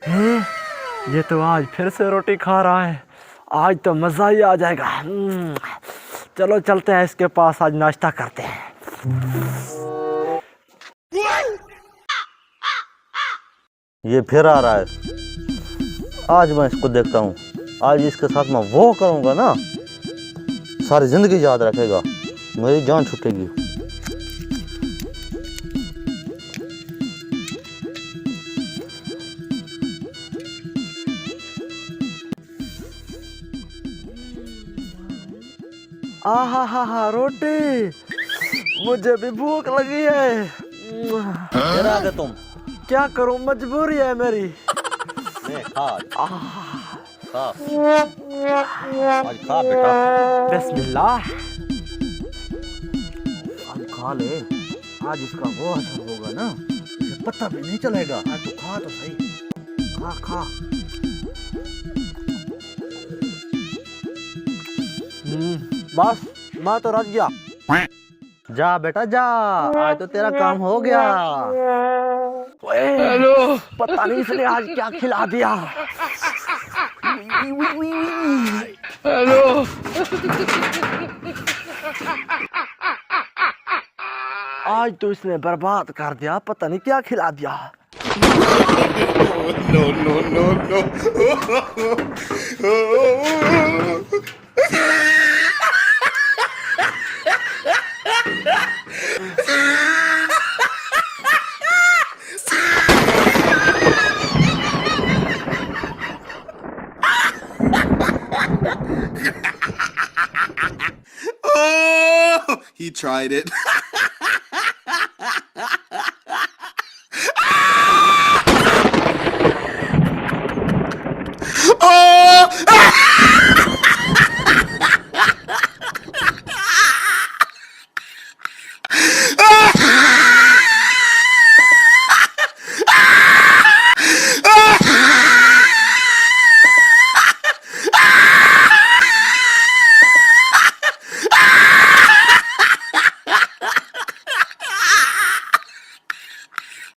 हैं? ये तो आज फिर से रोटी खा रहा है। आज तो मजा ही आ जाएगा। चलो चलते हैं इसके पास, आज नाश्ता करते हैं। ये फिर आ रहा है। आज मैं इसको देखता हूँ। आज इसके साथ मैं वो करूँगा ना, सारी जिंदगी याद रखेगा। मेरी जान छूटेगी। आहा हा हा, रोटी। मुझे भी भूख लगी है। फिर आ गए तुम। क्या करूं, मजबूरी है मेरी। खा खा, आज खा बेटा। बिस्मिल्लाह। आज खा ले। आज इसका वो असर होगा ना, इसे पता भी नहीं चलेगा। आज तू खा तो सही। खा खा। बस मैं तो रच गया। जा बेटा जा, आज तो तेरा काम हो गया। हेलो। पता नहीं इसने आज क्या खिला दिया। हेलो। आज तो इसने बर्बाद कर दिया, पता नहीं क्या खिला दिया। No, no, no, no. Oh, he tried it.